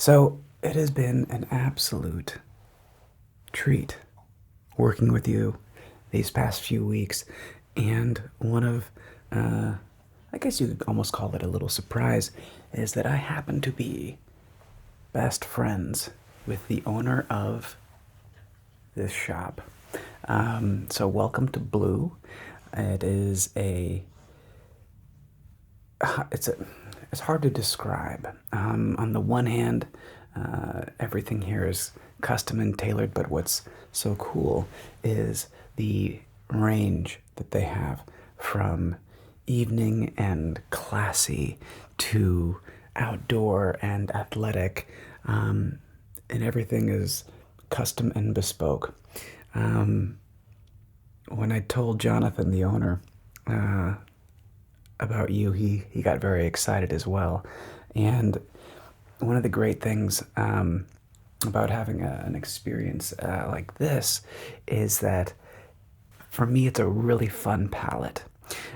So it has been an absolute treat working with you these past few weeks, and one of, I guess you could almost call it a little surprise, is that I happen to be best friends with the owner of this shop. So welcome to Blue. It is it's a, it's hard to describe. On the one hand, everything here is custom and tailored, but what's so cool is the range that they have from evening and classy to outdoor and athletic, and everything is custom and bespoke. When I told Jonathan, the owner, about you, he got very excited as well. And one of the great things about having an experience like this is that for me, it's a really fun palette.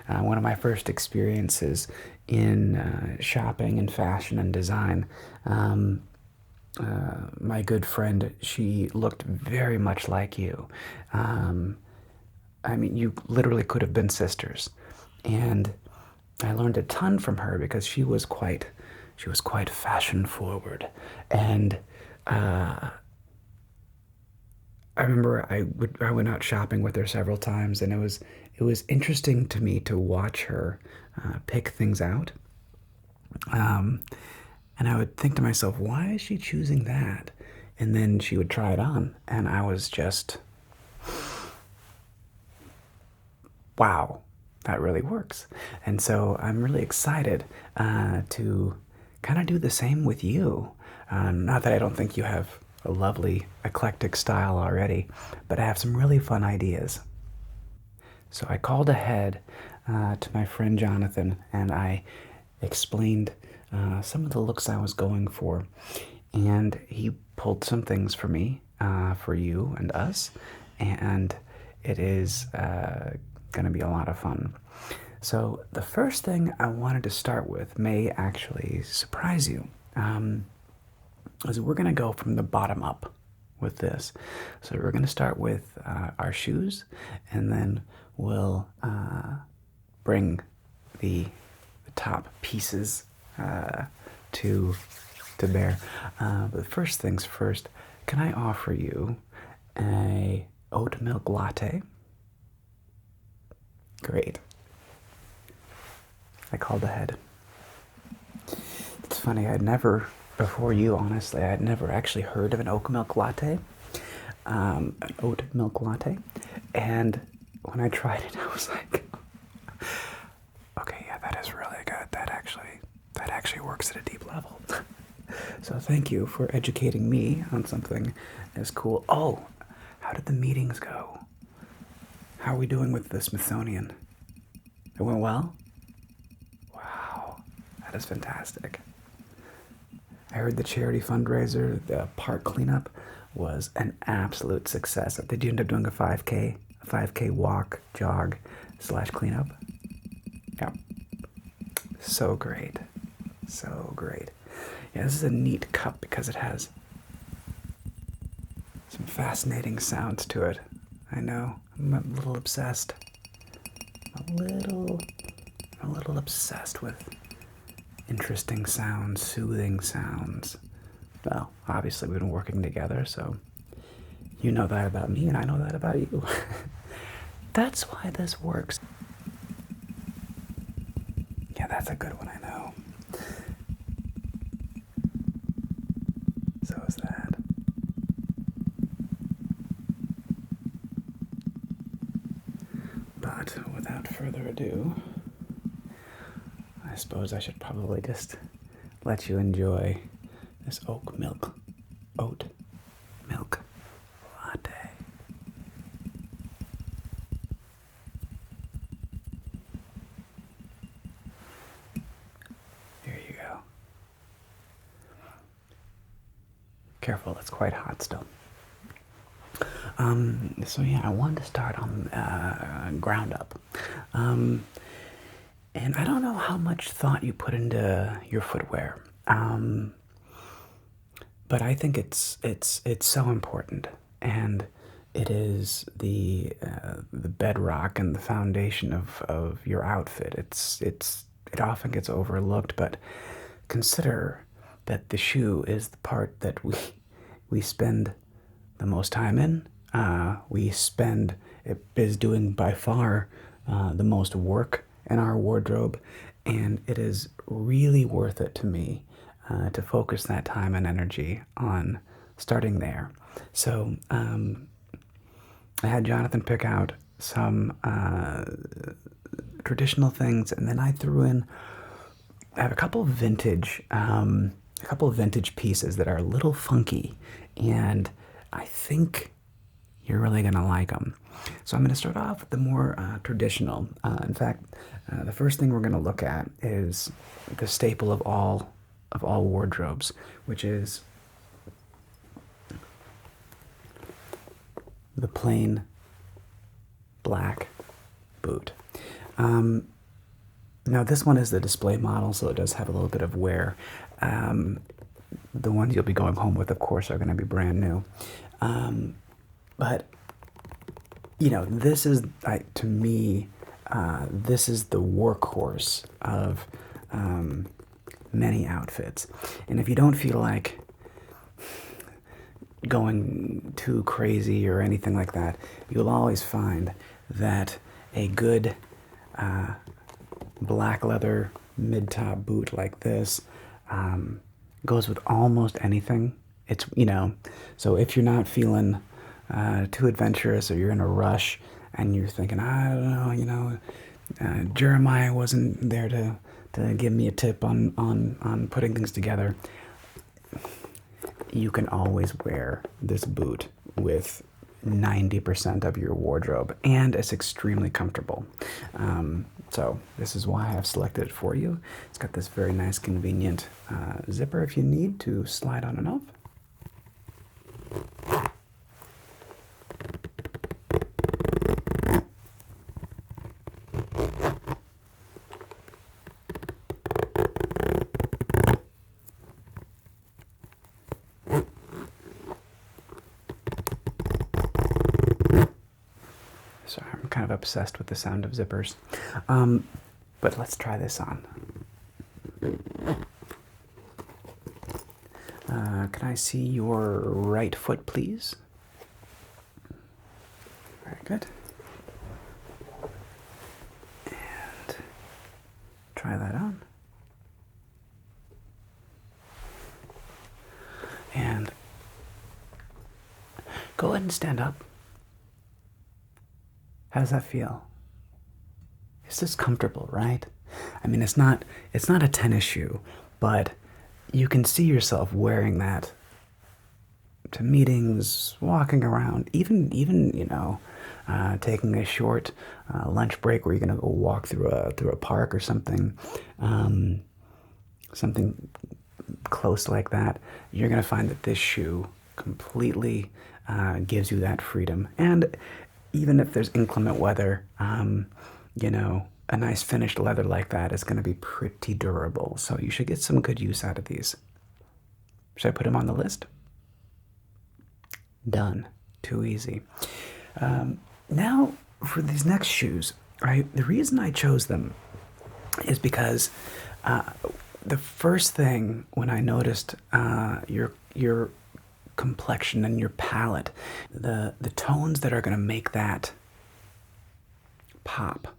One of my first experiences in shopping and fashion and design, my good friend, she looked very much like you. I mean, you literally could have been sisters. And I learned a ton from her because she was quite fashion forward. And I remember I went out shopping with her several times, and it was interesting to me to watch her pick things out. And I would think to myself, why is she choosing that? And then she would try it on, and I was just, wow, that really works. And so I'm really excited to kind of do the same with you. Not that I don't think you have a lovely eclectic style already, but I have some really fun ideas. So I called ahead to my friend Jonathan, and I explained some of the looks I was going for. And he pulled some things for me, for you and us, and it is going to be a lot of fun. So the first thing I wanted to start with may actually surprise you. Is we're going to go from the bottom up with this. So we're going to start with our shoes, and then we'll bring the top pieces to bear. But first things first, can I offer you a oat milk latte? Great. I called ahead. It's funny, before you, honestly, I'd never actually heard of an oat milk latte. An oat milk latte. And when I tried it, I was like, okay, yeah, that is really good. That actually works at a deep level. So thank you for educating me on something as cool. Oh, how did the meetings go? How are we doing with the Smithsonian? It went well? Wow, that is fantastic. I heard the charity fundraiser, the park cleanup, was an absolute success. Did you end up doing a 5K walk, jog, / cleanup? Yeah. So great. So great. Yeah, this is a neat cup because it has some fascinating sounds to it. I know. I'm a little obsessed. A little obsessed with interesting sounds, soothing sounds. Well, obviously we've been working together, so you know that about me and I know that about you. That's why this works. Yeah, that's a good one, I know. So is that. But without further ado, I suppose I should probably just let you enjoy this oat milk latte. Here you go. Careful, it's quite hot still. So yeah, I wanted to start on ground up. And I don't know how much thought you put into your footwear. but I think it's so important, and it is the bedrock and the foundation of your outfit. It often gets overlooked, but consider that the shoe is the part that we spend the most time in. We spend it is doing by far the most work in our wardrobe, and it is really worth it to me to focus that time and energy on starting there. So I had Jonathan pick out some traditional things, and then I threw in. I have a couple of vintage pieces that are a little funky, and I think you're really gonna like them. So I'm gonna start off with the more traditional. In fact, the first thing we're gonna look at is the staple of all wardrobes, which is the plain black boot. Now this one is the display model, so it does have a little bit of wear. The ones you'll be going home with, of course, are going to be brand new. But you know, this is to me, this is the workhorse of many outfits. And if you don't feel like going too crazy or anything like that, you'll always find that a good black leather mid-top boot like this goes with almost anything. It's, you know, so if you're not feeling too adventurous, or you're in a rush and you're thinking, I don't know, you know, Jeremiah wasn't there to give me a tip on putting things together, you can always wear this boot with 90% of your wardrobe, and it's extremely comfortable. So this is why I've selected it for you. It's got this very nice, convenient zipper if you need to slide on and off. Sorry, I'm kind of obsessed with the sound of zippers. But let's try this on. Can I see your right foot, please? Very good. And try that on. And go ahead and stand up. How does that feel? It's just comfortable, right? I mean, it's not a tennis shoe, but you can see yourself wearing that to meetings, walking around, even you know, taking a short lunch break where you're gonna go walk through a park or something, something close like that. You're gonna find that this shoe completely gives you that freedom. And even if there's inclement weather, you know, a nice finished leather like that is going to be pretty durable. So you should get some good use out of these. Should I put them on the list? Done. Too easy. Now, for these next shoes, right? The reason I chose them is because the first thing when I noticed your complexion and your palette, the tones that are going to make that pop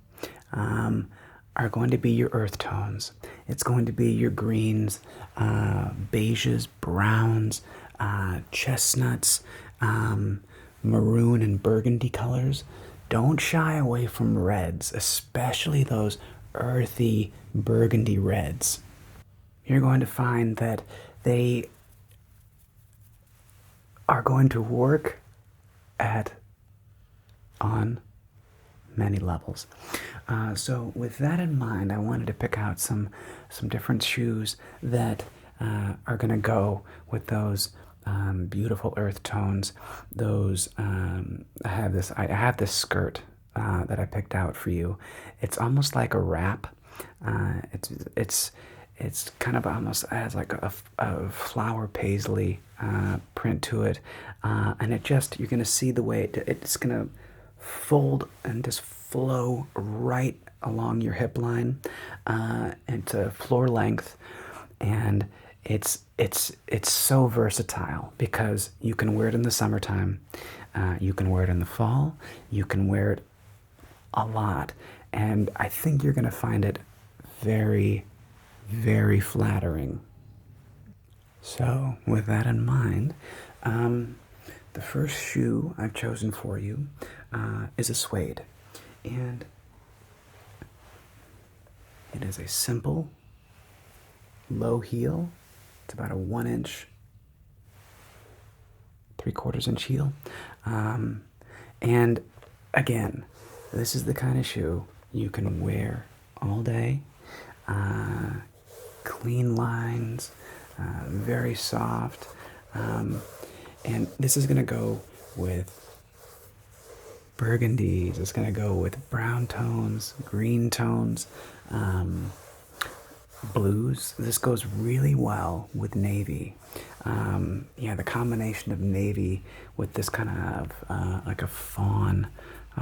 are going to be your earth tones. It's going to be your greens, beiges, browns, chestnuts, maroon and burgundy colors. Don't shy away from reds, especially those earthy burgundy reds. You're going to find that they are going to work on many levels. So with that in mind, I wanted to pick out some different shoes that are going to go with those beautiful earth tones. Those I have this skirt that I picked out for you. It's almost like a wrap. it's kind of almost has like a flower paisley print to it, and you're gonna see the way it's gonna fold and just flow right along your hip line into floor length, and it's so versatile because you can wear it in the summertime, you can wear it in the fall, you can wear it a lot, and I think you're gonna find it very, very flattering. So, with that in mind, the first shoe I've chosen for you is a suede, and it is a simple, low heel. It's about a 1 inch, 3/4 inch heel, and again, this is the kind of shoe you can wear all day. Clean lines, very soft, and this is going to go with burgundies, it's going to go with brown tones, green tones, blues. This goes really well with navy. Yeah, the combination of navy with this kind of like a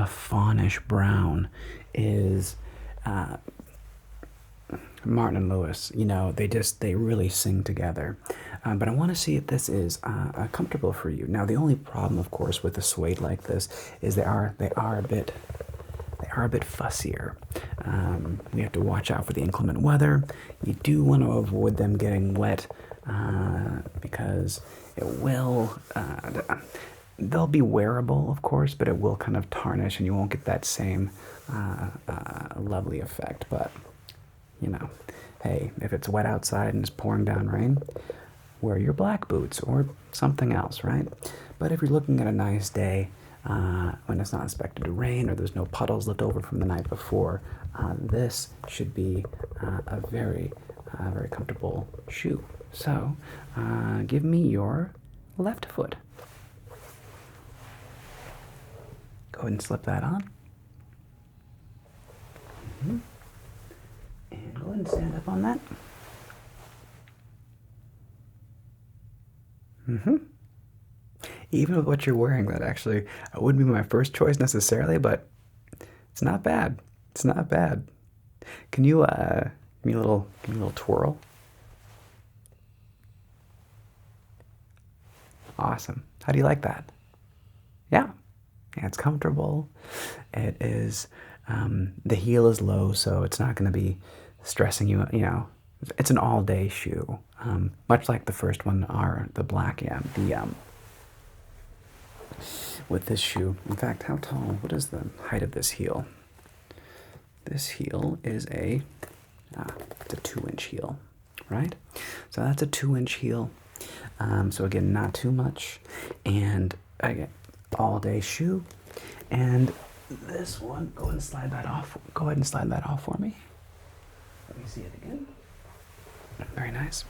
fawnish brown is Martin and Lewis. You know, they really sing together. But I want to see if this is comfortable for you. Now, the only problem, of course, with a suede like this is they are a bit fussier. We have to watch out for the inclement weather. You do want to avoid them getting wet because it will. They'll be wearable, of course, but it will kind of tarnish, and you won't get that same lovely effect. But you know, hey, if it's wet outside and it's pouring down rain, wear your black boots or something else, right? But if you're looking at a nice day when it's not expected to rain or there's no puddles left over from the night before, this should be a very, very comfortable shoe. So, give me your left foot. Go ahead and slip that on. And go ahead and stand up on that. Even with what you're wearing, that actually wouldn't be my first choice necessarily, but it's not bad. It's not bad. Can you give me a little twirl? Awesome. How do you like that? Yeah. Yeah, it's comfortable. It is. The heel is low, so it's not going to be stressing you. You know, it's an all-day shoe, much like the first one are the black. Yeah, with this shoe. In fact, how tall? What is the height of this heel? This heel is it's a 2-inch heel, right? So that's a 2-inch heel. So again, not too much, and again, all-day shoe. And this one, go ahead and slide that off. Go ahead and slide that off for me. Let me see it again. Very nice.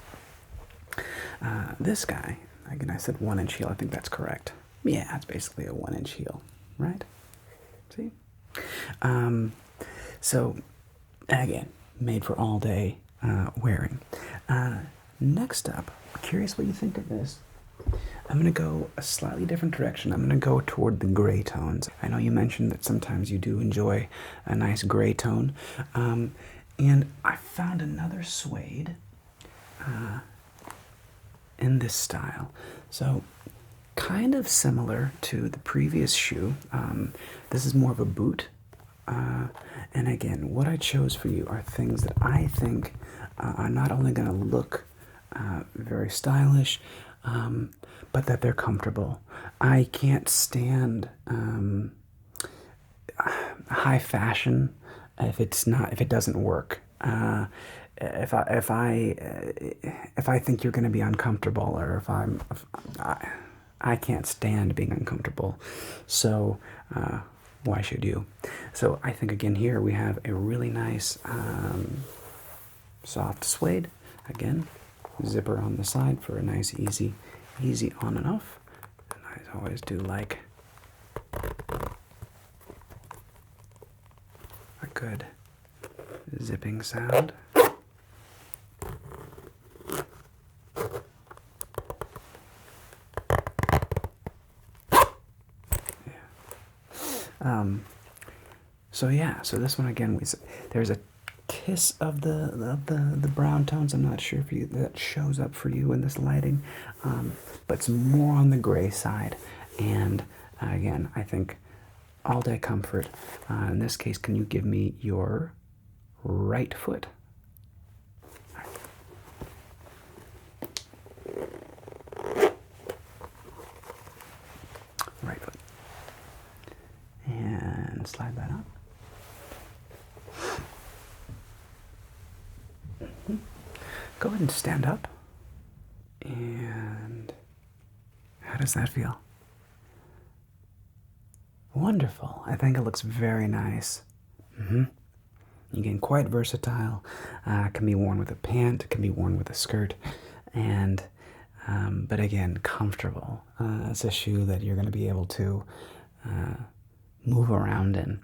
This guy, again, I said 1-inch heel. I think that's correct. Yeah, it's basically a 1-inch heel, right? See? So, again, made for all day wearing. Next up, I'm curious what you think of this. I'm going to go a slightly different direction. I'm going to go toward the gray tones. I know you mentioned that sometimes you do enjoy a nice gray tone. And I found another suede in this style. So, kind of similar to the previous shoe. This is more of a boot. And again, what I chose for you are things that I think are not only going to look very stylish, but that they're comfortable. I can't stand high fashion if it doesn't work. If I think you're going to be uncomfortable, or I can't stand being uncomfortable. So why should you? So I think again here we have a really nice soft suede. Again, zipper on the side for a nice easy on and off. And I always do like a good zipping sound. So yeah, so this one again, there's a kiss of the brown tones. I'm not sure if that shows up for you in this lighting, but it's more on the gray side. And again, I think all day comfort. In this case, can you give me your right foot? Right foot. And slide that up. Go ahead and stand up. And how does that feel? Wonderful. I think it looks very nice. Again, quite versatile. Can be worn with a pant, can be worn with a skirt, and but again, comfortable. It's a shoe that you're going to be able to move around in.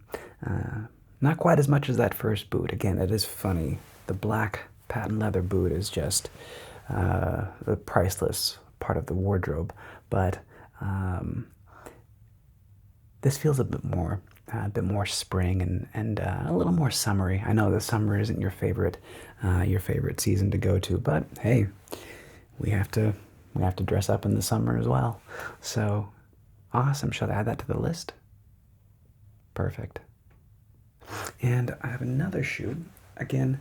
Not quite as much as that first boot. Again, it is funny. The black patent leather boot is just the priceless part of the wardrobe, but this feels a bit more spring and a little more summery. I know the summer isn't your favorite season to go to, but hey, we have to dress up in the summer as well. So awesome. Shall I add that to the list? Perfect. And I have another shoe, again,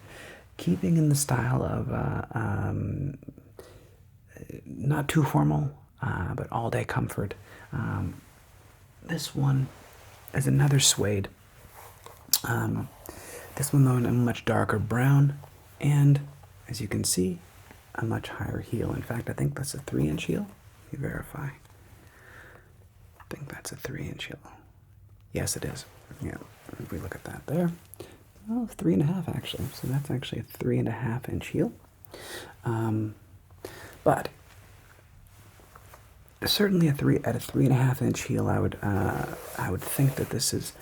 keeping in the style of not too formal, but all day comfort. This one is another suede. This one though in a much darker brown, and as you can see, a much higher heel. In fact, I think that's a 3-inch heel. Let me verify. I think that's a 3-inch heel. Yes, it is. Yeah, if we look at that there. Oh, 3.5 actually. So that's actually a 3.5-inch heel. But certainly at a 3.5-inch heel, I would think that this is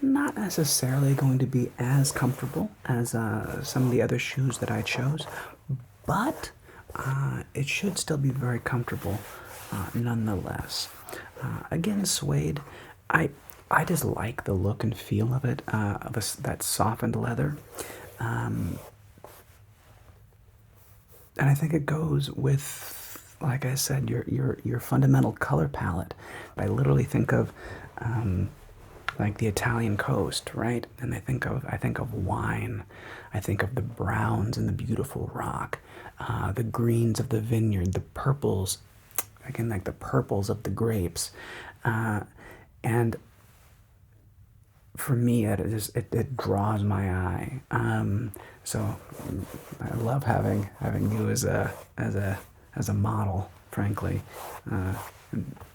not necessarily going to be as comfortable as some of the other shoes that I chose, but it should still be very comfortable nonetheless. Again, suede, I just like the look and feel of it, that softened leather, and I think it goes with, like I said, your fundamental color palette. I literally think of like the Italian coast, right? And I think of wine. I think of the browns and the beautiful rock, the greens of the vineyard, the purples, again like the purples of the grapes, and for me, it draws my eye. So I love having you as a model. Frankly,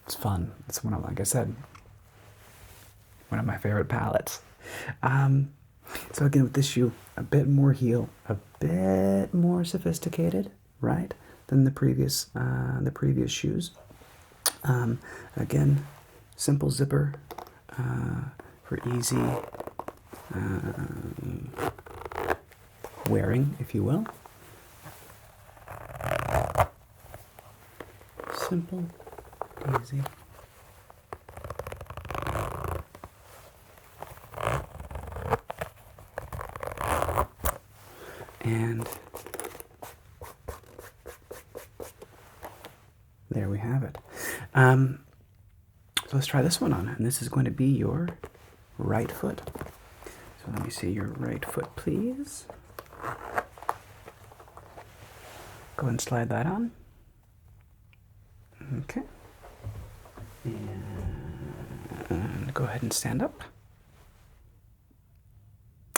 it's fun. It's one of, like I said, one of my favorite palettes. So again, with this shoe, a bit more heel, a bit more sophisticated, right, than the previous shoes. Again, simple zipper. For easy wearing, if you will. Simple, easy. And there we have it. So let's try this one on, and this is going to be your right foot. So let me see your right foot, please. Go ahead and slide that on. Okay. And go ahead and stand up.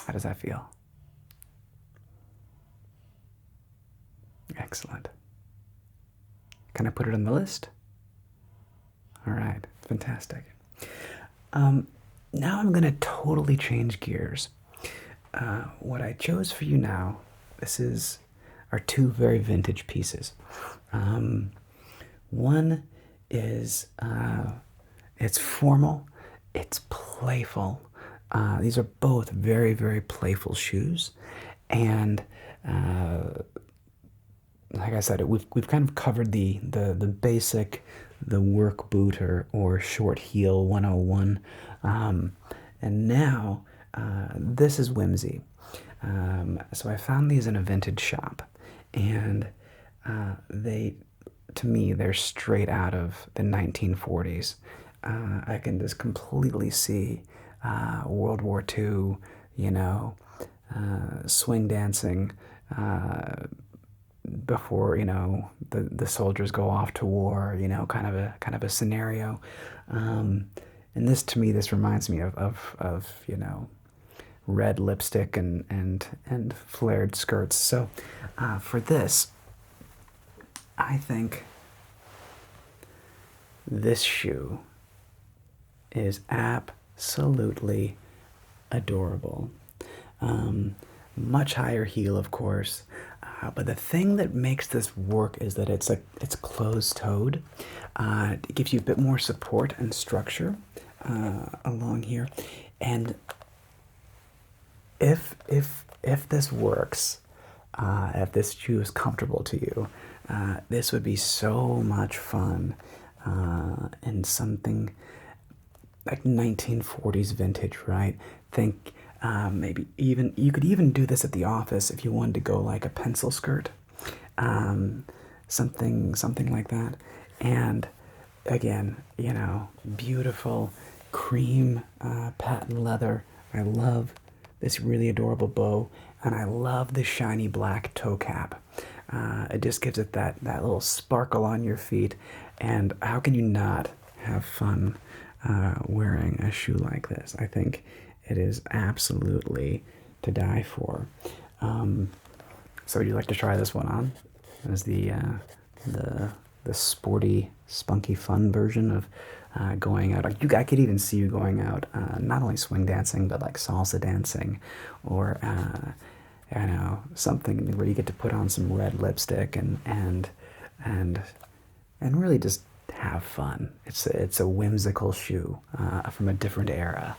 How does that feel? Excellent. Can I put it on the list? All right, fantastic. Now I'm going to totally change gears. What I chose for you now, are two very vintage pieces. One is, it's formal, it's playful. These are both very, very playful shoes. And like I said, we've kind of covered the basic, the work boot or short heel 101. And now this is whimsy. So I found these in a vintage shop, and to me, they're straight out of the 1940s. I can just completely see World War II, swing dancing before the soldiers go off to war. Kind of a scenario. And to me, this reminds me of red lipstick and flared skirts. So for this, I think this shoe is absolutely adorable. Much higher heel, of course, but the thing that makes this work is that it's closed-toed. It gives you a bit more support and structure along here, and if this works, if this shoe is comfortable to you, this would be so much fun in something like 1940s vintage, right? Think maybe you could even do this at the office if you wanted to go like a pencil skirt, something like that. And again, beautiful cream patent leather. I love this really adorable bow, and I love the shiny black toe cap. It just gives it that little sparkle on your feet, and how can you not have fun wearing a shoe like this? I think it is absolutely to die for. So would you like to try this one on as the sporty, spunky, fun version of going out? I could even see you going out, not only swing dancing, but like salsa dancing, or something where you get to put on some red lipstick and really just have fun. It's a whimsical shoe from a different era.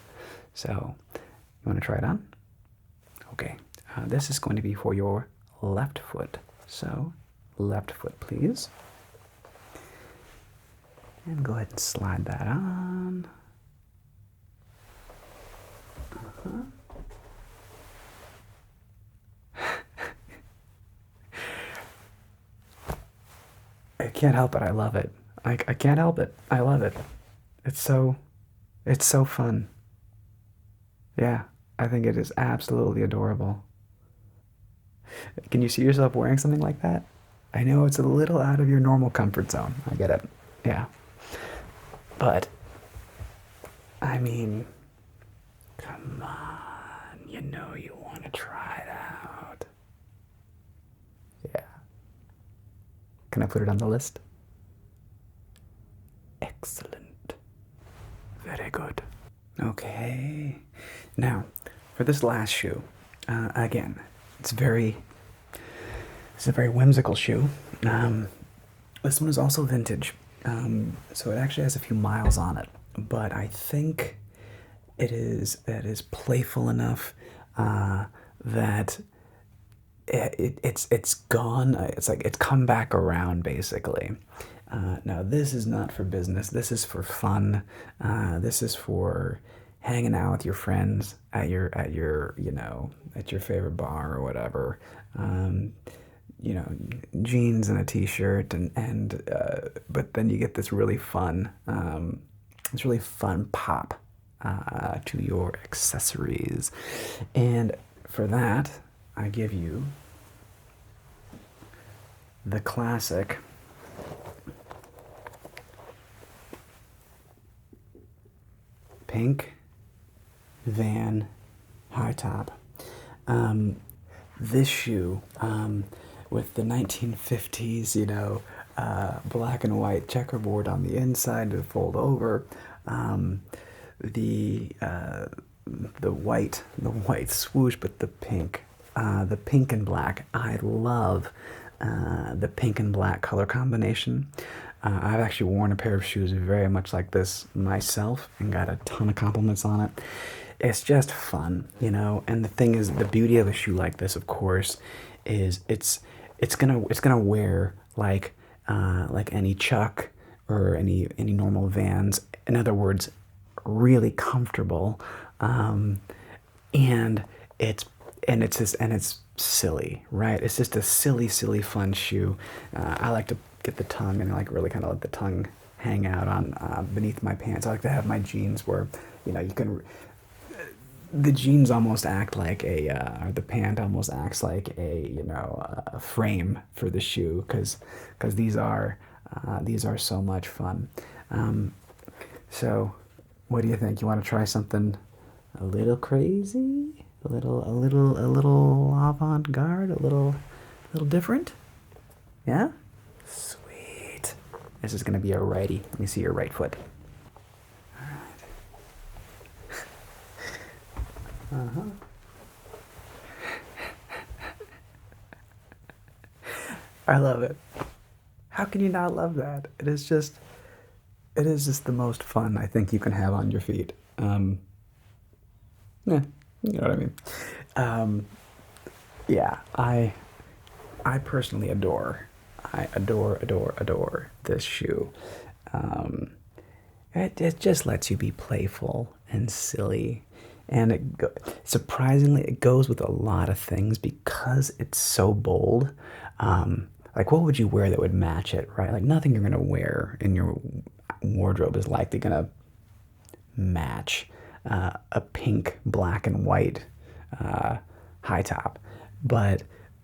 So, you want to try it on? Okay. This is going to be for your left foot. So, left foot, please. And go ahead and slide that on. I can't help it. I love it. I can't help it. I love it. It's so fun. Yeah, I think it is absolutely adorable. Can you see yourself wearing something like that? I know it's a little out of your normal comfort zone. I get it. Yeah. But, I mean, come on. You want to try it out. Yeah. Can I put it on the list? Excellent. Very good. Okay. Now, for this last shoe, again, it's a very whimsical shoe. This one is also vintage, so it actually has a few miles on it. But I think it is playful enough that it's gone. It's like it's come back around, basically. Now this is not for business. This is for fun. This is for hanging out with your friends at your favorite bar or whatever. Jeans and a t-shirt, and but then you get this really fun pop to your accessories, and for that I give you the classic pink Van high top. This shoe, with the 1950s, black and white checkerboard on the inside to fold over, the white swoosh, but the pink and black. I love the pink and black color combination. I've actually worn a pair of shoes very much like this myself and got a ton of compliments on it. It's just fun, and the thing is, the beauty of a shoe like this, of course, is it's gonna wear like any Chuck or any normal Vans. In other words, really comfortable, and it's it's silly, right? It's just a silly fun shoe. I like to get the tongue and like really kind of let the tongue hang out on beneath my pants. I like to have my jeans where you can the jeans almost act like or the pant almost acts like a frame for the shoe because these are so much fun. So, what do you think? You want to try something a little crazy, a little avant-garde, a little different? Yeah. Sweet. This is gonna be a righty. Let me see your right foot. All right. Uh-huh. I love it. How can you not love that? It is just the most fun I think you can have on your feet. Yeah, you know what I mean. Um, yeah, I personally adore this shoe. Um, it just lets you be playful and silly, and surprisingly it goes with a lot of things because it's so bold. Like what would you wear that would match it, right? Like nothing you're gonna wear in your wardrobe is likely gonna match a pink, black, and white uh, high top. But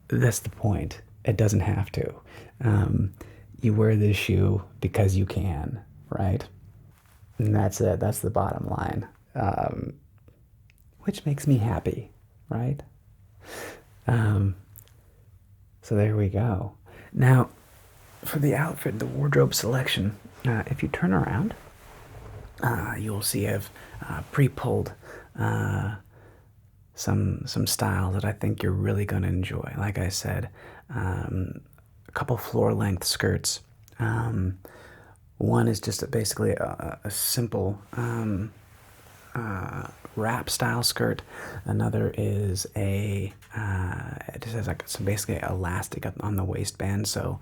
that's the point. It doesn't have to. You wear this shoe because you can, right? And that's it. That's the bottom line, which makes me happy, right? Um, so there we go. Now, for the outfit, the wardrobe selection, if you turn around, you'll see I've pre-pulled some style that I think you're really going to enjoy. Like I said, a couple floor-length skirts. One is just basically a simple wrap style skirt. Another is it just has like some basically elastic on the waistband, so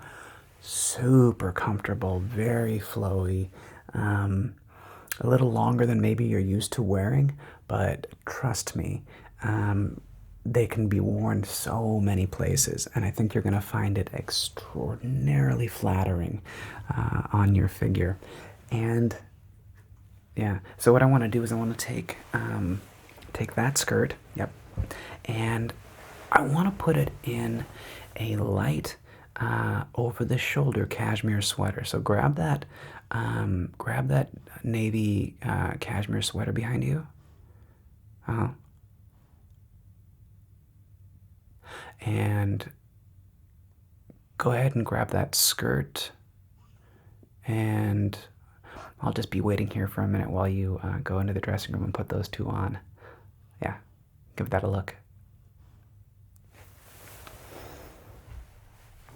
super comfortable, very flowy. A little longer than maybe you're used to wearing, but trust me, they can be worn so many places, and I think you're going to find it extraordinarily flattering on your figure. And yeah, so what I want to do is I want to take that skirt, yep, and I want to put it in a light over-the-shoulder cashmere sweater. So grab that navy cashmere sweater behind you. And go ahead and grab that skirt, and I'll just be waiting here for a minute while you go into the dressing room and put those two on. Yeah, give that a look.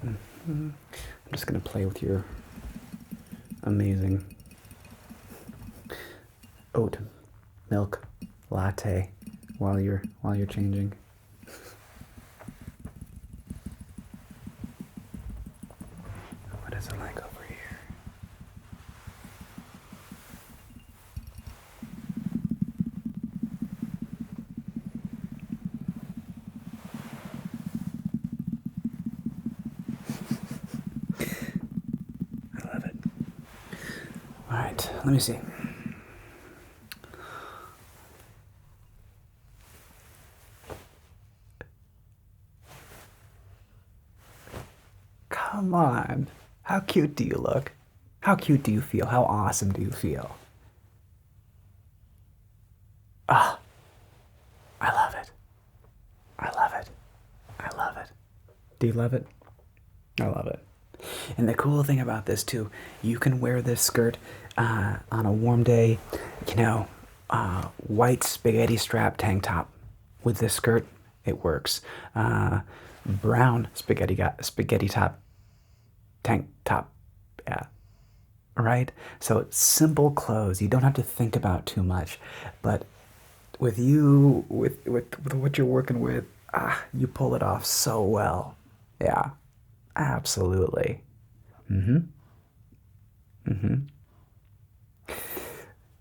I'm just gonna play with your amazing oat milk latte while you're changing. What is it like over here? I love it. All right, let me see. Come on. How cute do you look? How cute do you feel? How awesome do you feel? Ah, I love it. I love it. I love it. Do you love it? I love it. And the cool thing about this too, you can wear this skirt on a warm day, white spaghetti strap tank top with this skirt, it works. Brown spaghetti top tank top, yeah, right? So it's simple clothes. You don't have to think about too much, but with what you're working with, you pull it off so well. Yeah, absolutely. Mm-hmm. Mm-hmm.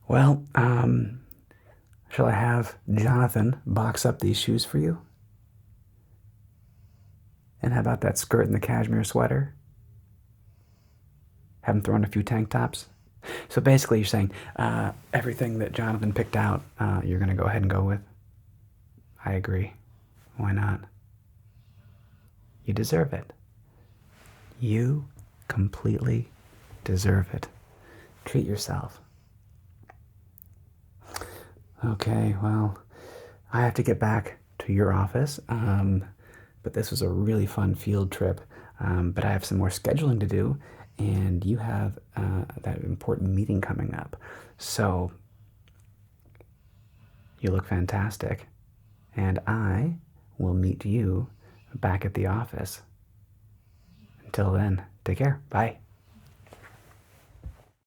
Well, shall I have Jonathan box up these shoes for you? And how about that skirt and the cashmere sweater? Have him throw in a few tank tops? So basically, you're saying everything that Jonathan picked out, you're going to go ahead and go with? I agree. Why not? You deserve it. You completely deserve it. Treat yourself. Okay, well, I have to get back to your office, but this was a really fun field trip. But I have some more scheduling to do, and you have that important meeting coming up. So, you look fantastic, and I will meet you back at the office. Until then, take care. Bye.